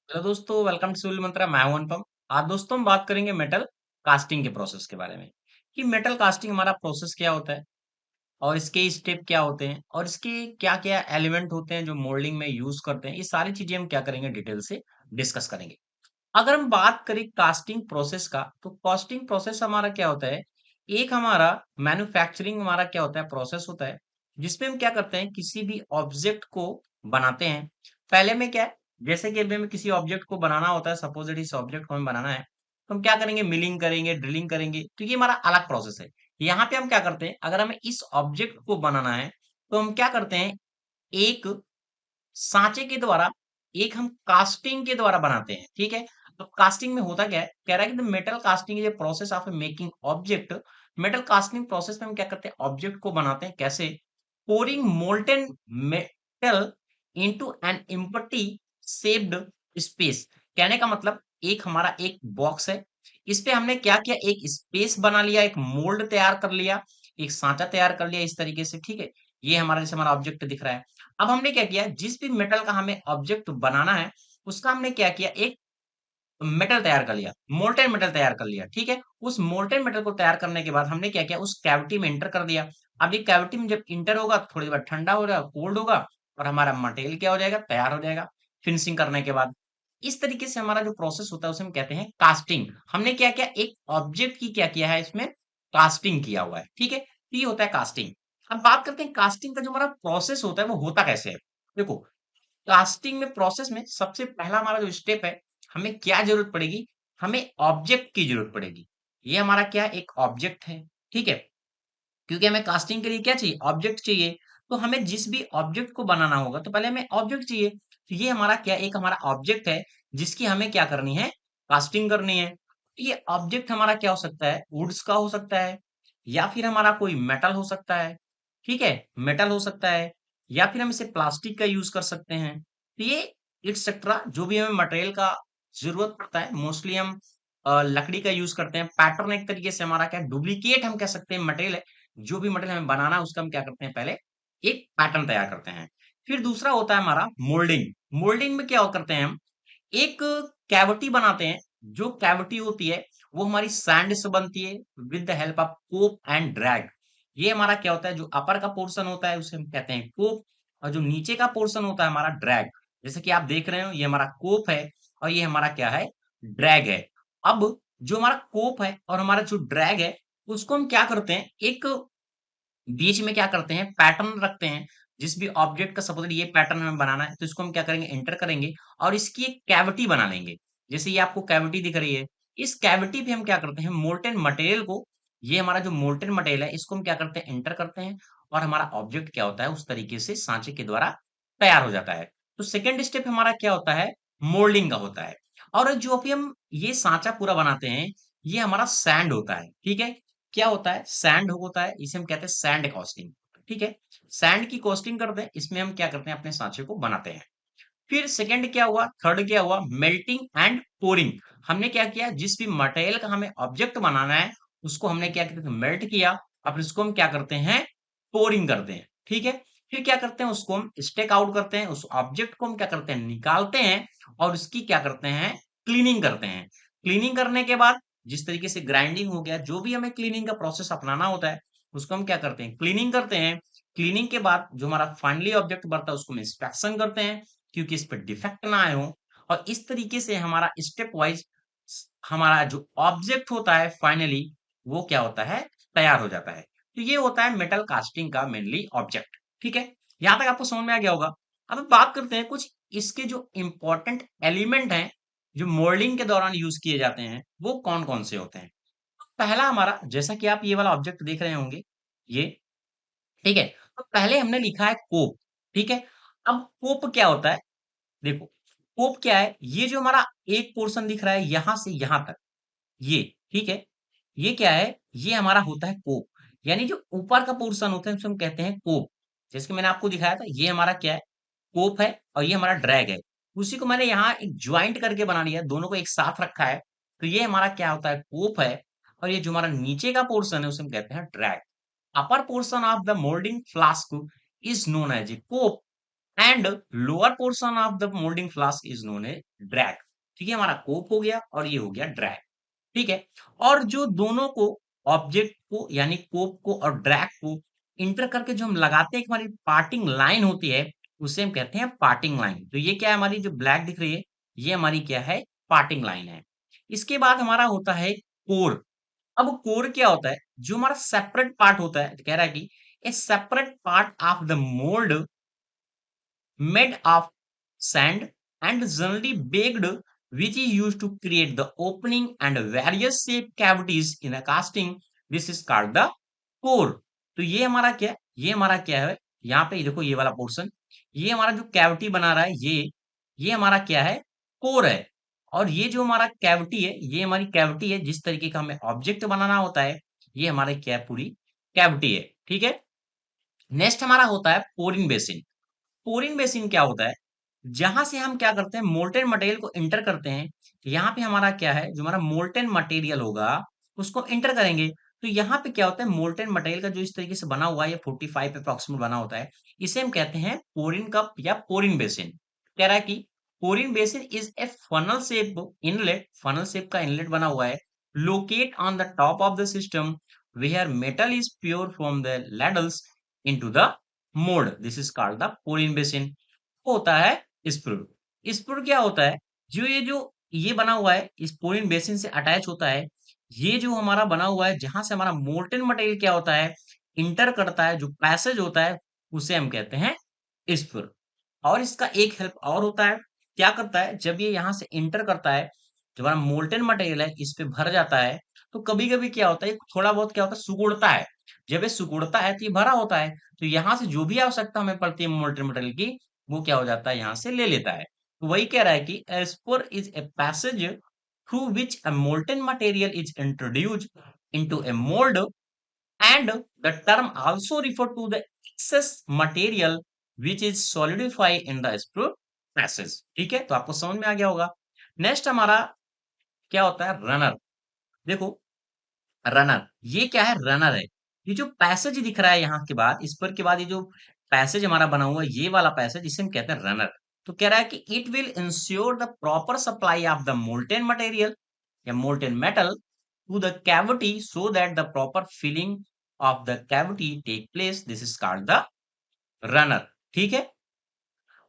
Hello दोस्तों, welcome to civil मंत्रा। मैं हूं अनुपम। आज दोस्तों हम बात करेंगे मेटल कास्टिंग के प्रोसेस के बारे में कि मेटल कास्टिंग हमारा प्रोसेस क्या होता है और इसके स्टेप क्या होते हैं और इसके क्या क्या एलिमेंट होते हैं जो मोल्डिंग में यूज करते हैं। ये सारी चीजें हम क्या करेंगे, डिटेल से डिस्कस करेंगे। अगर हम बात करें कास्टिंग प्रोसेस का, तो कास्टिंग प्रोसेस हमारा क्या होता है, एक हमारा मैन्युफैक्चरिंग हमारा क्या होता है, प्रोसेस होता है जिसमें हम क्या करते हैं, किसी भी ऑब्जेक्ट को बनाते हैं। पहले में क्या है, जैसे कि अभी हमें किसी ऑब्जेक्ट को बनाना होता है, सपोज इस ऑब्जेक्ट को हमें बनाना है, तो हम क्या करेंगे, मिलिंग करेंगे, ड्रिलिंग करेंगे। तो ये हमारा अलग प्रोसेस है। यहाँ पे हम क्या करते हैं, अगर हमें इस ऑब्जेक्ट को बनाना है तो हम क्या करते हैं, एक सांचे के द्वारा, एक हम कास्टिंग के द्वारा बनाते हैं। ठीक है। तो कास्टिंग में होता क्या है, कह रहा है कि the metal casting is a process of making object. Metal casting process में हम क्या करते हैं, ऑब्जेक्ट को बनाते हैं। कैसे? Pouring molten metal into an empty shaped space. कहने का मतलब, एक हमारा एक बॉक्स है, इस पे हमने क्या किया, एक स्पेस बना लिया, एक मोल्ड तैयार कर लिया, एक सांचा तैयार कर लिया इस तरीके से। ठीक है। ये हमारा जैसे हमारा ऑब्जेक्ट दिख रहा है। अब हमने क्या किया, जिस भी मेटल का हमें ऑब्जेक्ट बनाना है, उसका हमने क्या किया, एक मेटल तैयार कर लिया, मोल्टेन मेटल तैयार कर लिया। ठीक है। उस मोल्टेन मेटल को तैयार करने के बाद हमने क्या किया, उस कैविटी में इंटर कर दिया। अब ये कैविटी में जब इंटर होगा, तो थोड़ी देर बाद ठंडा हो जाएगा, कोल्ड होगा, और हमारा मटेरियल क्या हो जाएगा, तैयार हो जाएगा फिनिशिंग करने के बाद। इस तरीके से हमारा जो प्रोसेस होता है उसे हम कहते हैं कास्टिंग। हमने क्या किया, एक ऑब्जेक्ट की क्या किया है, इसमें कास्टिंग किया हुआ है। ठीक है। तो ये होता है कास्टिंग। अब बात करते हैं कास्टिंग का जो हमारा प्रोसेस होता है वो होता कैसे है। देखो, कास्टिंग में प्रोसेस में सबसे पहला हमारा जो स्टेप है, हमें क्या जरूरत पड़ेगी, हमें ऑब्जेक्ट की जरूरत पड़ेगी। ये हमारा क्या है, एक ऑब्जेक्ट है। ठीक है। क्योंकि हमें कास्टिंग के लिए क्या चाहिए, ऑब्जेक्ट चाहिए। तो हमें जिस भी ऑब्जेक्ट को बनाना होगा, तो पहले हमें ऑब्जेक्ट चाहिए। तो ये हमारा क्या, एक हमारा ऑब्जेक्ट है जिसकी हमें क्या करनी है, कास्टिंग करनी है। तो ये ऑब्जेक्ट हमारा क्या हो सकता है, वुड्स का हो सकता है, या फिर हमारा कोई मेटल हो सकता है। ठीक है। मेटल हो सकता है, या फिर हम इसे प्लास्टिक का यूज कर सकते हैं। तो ये एक्सेट्रा जो भी हमें मटेरियल का जरूरत पड़ता है, मोस्टली हम लकड़ी का यूज करते हैं। पैटर्न एक तरीके से हमारा क्या, डुप्लीकेट हम कह सकते हैं मटेरियल है। जो भी मटेरियल हमें बनाना है उसका हम क्या करते हैं, पहले एक पैटर्न तैयार करते हैं। फिर दूसरा होता है हमारा मोल्डिंग। मोल्डिंग में क्या करते हैं, हम एक कैविटी बनाते हैं। जो कैविटी होती है वो हमारी सैंड से बनती है, with the help of cope and drag. ये हमारा क्या होता है, जो अपर का पोर्शन होता है उसे हम कहते हैं कोप, और जो नीचे का पोर्शन होता है हमारा ड्रैग। जैसे कि आप देख रहे हो, ये हमारा कोप है और ये हमारा क्या है, ड्रैग है। अब जो हमारा कोप है और हमारा जो ड्रैग है, उसको हम क्या करते हैं, एक बीच में क्या करते हैं, पैटर्न रखते हैं। जिस भी ऑब्जेक्ट का सपोज ये पैटर्न हमें बनाना है, तो इसको हम क्या करेंगे, एंटर करेंगे और इसकी एक कैविटी बना लेंगे। जैसे ये आपको कैविटी दिख रही है, इस कैविटी पे हम क्या करते हैं, मोल्टेन मटेरियल को, ये हमारा जो मोल्टेन मटेरियल है इसको हम क्या करते हैं, एंटर करते हैं, और हमारा ऑब्जेक्ट क्या होता है, उस तरीके से सांचे के द्वारा तैयार हो जाता है। तो सेकेंड स्टेप हमारा क्या होता है, मोल्डिंग का होता है। और जो अभी हम ये सांचा पूरा बनाते हैं, ये हमारा सैंड होता है। ठीक है। क्या होता है, सैंड होता है, इसे हम कहते हैं सैंड कॉस्टिंग। ठीक है। सैंड की कॉस्टिंग करते हैं, इसमें हम क्या करते हैं, अपने सांचे को बनाते हैं। फिर सेकंड क्या हुआ, थर्ड क्या हुआ, मेल्टिंग एंड पोरिंग। हमने क्या किया, जिस भी मटेरियल का हमें ऑब्जेक्ट बनाना है, उसको हमने क्या किया, मेल्ट किया। अब इसको हम क्या करते हैं, पोरिंग करते हैं। ठीक है। फिर क्या करते हैं, उसको हम स्टेक आउट करते हैं, उस ऑब्जेक्ट को हम क्या करते हैं, निकालते हैं, और उसकी क्या करते हैं, क्लीनिंग करते हैं। क्लीनिंग करने के बाद, जिस तरीके से ग्राइंडिंग हो गया, जो भी हमें क्लीनिंग का प्रोसेस अपनाना होता है, उसको हम क्या करते हैं, क्लीनिंग करते हैं। क्लीनिंग के बाद जो हमारा फाइनली ऑब्जेक्ट बनता है, उसको हम इंस्पेक्शन करते हैं, क्योंकि इस पे डिफेक्ट ना आए हो। और इस तरीके से हमारा स्टेप वाइज हमारा जो ऑब्जेक्ट होता है फाइनली, वो क्या होता है, तैयार हो जाता है। तो ये होता है मेटल कास्टिंग का मेनली ऑब्जेक्ट। ठीक है। यहां तक आपको समझ में आ गया होगा। अब हम बात करते हैं कुछ इसके जो इंपॉर्टेंट एलिमेंट हैं, जो मोल्डिंग के दौरान यूज किए जाते हैं, वो कौन कौन से होते हैं। पहला हमारा, जैसा कि आप ये वाला ऑब्जेक्ट देख रहे होंगे, ये, ठीक है। तो पहले हमने लिखा है कोप। ठीक है। अब कोप क्या होता है, देखो, कोप क्या है, ये जो हमारा एक पोर्शन दिख रहा है यहां से यहां तक, ये, ठीक है, ये क्या है, ये हमारा होता है कोप। यानी जो ऊपर का पोर्शन होता है उसे हम कहते हैं कोप। जैसे कि मैंने आपको दिखाया था, ये हमारा क्या है, कोप है, और ये हमारा ड्रैग है। उसी को मैंने यहाँ एक ज्वाइंट करके बना लिया, दोनों को एक साथ रखा है। तो ये हमारा क्या होता है, कोप है। और ये जो हमारा नीचे का पोर्शन है उसे हम कहते हैं drag. Upper portion of the moulding flask is known as a cope, and lower portion of the moulding flask is known as drag. ठीक है, हमारा कोप हो गया और ये हो गया ड्रैग। ठीक है, और जो दोनों को, ऑब्जेक्ट को यानी कोप को और ड्रैग को इंटर करके जो हम लगाते हैं, एक हमारी पार्टिंग लाइन होती है, उसे हम कहते हैं पार्टिंग लाइन। तो ये क्या है, हमारी जो ब्लैक दिख रही है, ये हमारी क्या है, पार्टिंग लाइन है। इसके बाद हमारा होता है कोर। अब कोर क्या होता है, जो हमारा सेपरेट पार्ट होता है, तो कह रहा है कि ए separate part of the mould made of sand and generally baked, which is used to create the opening and various shape cavities in a casting. This is called the core. तो ये हमारा क्या है, ये हमारा क्या है, यहाँ पे देखो ये वाला पोर्शन, ये हमारा जो कैविटी बना रहा है, ये हमारा क्या है, कोर है। और ये जो हमारा कैविटी है, ये हमारी कैविटी है, जिस तरीके का हमें ऑब्जेक्ट बनाना होता है, ये हमारे क्या है, पूरी कैविटी है। ठीक है, नेक्स्ट हमारा होता है पोरिंग बेसिन। पोरिंग बेसिन क्या होता है, जहां से हम क्या करते हैं, मोल्टेन मटेरियल को इंटर करते हैं। यहाँ पे हमारा क्या है, जो हमारा मोल्टेन मटेरियल होगा, उसको इंटर करेंगे। तो यहाँ पे क्या होता है, मोल्टेन मटेरियल का जो इस तरीके से बना हुआ है, ये 45 अप्रोक्सीमेट बना होता है, इसे हम कहते हैं पोरिन कप या पोरिन बेसिन। कह रहा है कि pouring basin is a funnel shape inlet, funnel shape का इनलेट बना हुआ है, locate on the top of the system where metal is poured from the ladles into the mould. This is called the pouring basin. होता है स्प्रूड। स्प्रूड क्या होता है, जो ये बना हुआ है, इस पोरिन बेसिन से अटैच होता है। ये जो हमारा बना हुआ है, जहां से हमारा मोल्टेन मटेरियल क्या होता है, इंटर करता है, जो पैसेज होता है, उसे हम कहते हैं स्प्रूड। और इसका एक हेल्प और होता है, क्या करता है, जब ये यहाँ से इंटर करता है, जो हमारा मोल्टेन मटेरियल है, इस पे भर जाता है, तो कभी कभी क्या होता है, थोड़ा बहुत क्या होता है, सिकुड़ता है। जब ये सिकुड़ता है तो ये भरा होता है, तो यहाँ से जो भी आवश्यकता हमें पड़ती है मोल्टेन मटेरियल की, वो क्या हो जाता है, यहाँ से ले लेता है। तो वही कह रहा है कि a spore is a passage through which a molten material is introduced into a mold, and the term also refer to the excess material which is solidified in the spore passage। ठीक है, तो आपको समझ में आ गया होगा। Next हमारा क्या होता है, रनर। देखो, रनर, ये क्या है, रनर है। ये जो पैसेज दिख रहा है यहाँ के बाद, इस पर के बाद ये जो पैसेज हमारा बना हुआ है, ये वाला पैसेज, इसे हम कहते हैं रनर। तो कह रहा है कि it will ensure the proper supply of the molten material या molten metal to the cavity so that the proper filling of the cavity take place. This is called the runner. ठीक है,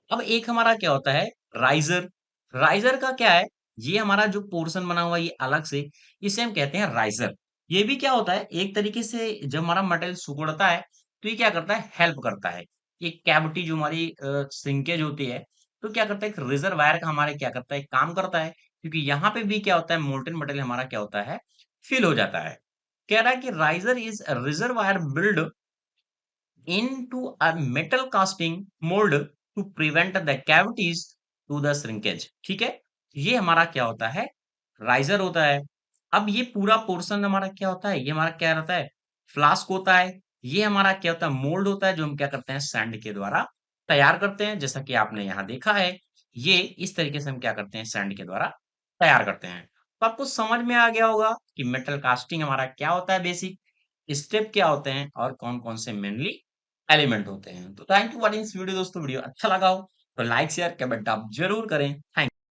अब एक हमारा क्या होता है, राइजर। राइजर का क्या है, ये हमारा जो पोर्शन बना हुआ है, ये अलग से, इसे हम कहते हैं राइजर। ये भी क्या होता है, एक तरीके से जब हमारा मटेरियल सिकुड़ता है, तो ये क्या करता है, हेल्प करता है। ये कैविटी जो हमारी श्रिंकेज होती है, तो क्या करता है, एक रिजर्वायर का हमारे क्या करता है, काम करता है। क्योंकि यहाँ पे भी क्या होता है, मोल्टेन मटेरियल हमारा क्या होता है, फिल हो जाता है। कह रहा है कि riser is reservoir build into a metal casting mold to prevent the cavities to the shrinkage। ठीक है, ये हमारा क्या होता है, राइजर होता है। अब ये पूरा पोर्शन हमारा क्या होता है, ये हमारा क्या रहता है, फ्लास्क होता है। ये हमारा क्या होता है, मोल्ड होता है, जो हम क्या करते हैं, सैंड के द्वारा तैयार करते हैं। जैसा कि आपने यहाँ देखा है, ये इस तरीके से हम क्या करते हैं, सैंड के द्वारा तैयार करते हैं। तो आपको समझ में आ गया होगा कि मेटल कास्टिंग हमारा क्या होता है, बेसिक स्टेप क्या होते हैं, और कौन कौन से मेनली एलिमेंट होते हैं। तो thank you watching this video. दोस्तों, वीडियो अच्छा लगा हो तो लाइक शेयर कमेंट आप जरूर करें। थैंक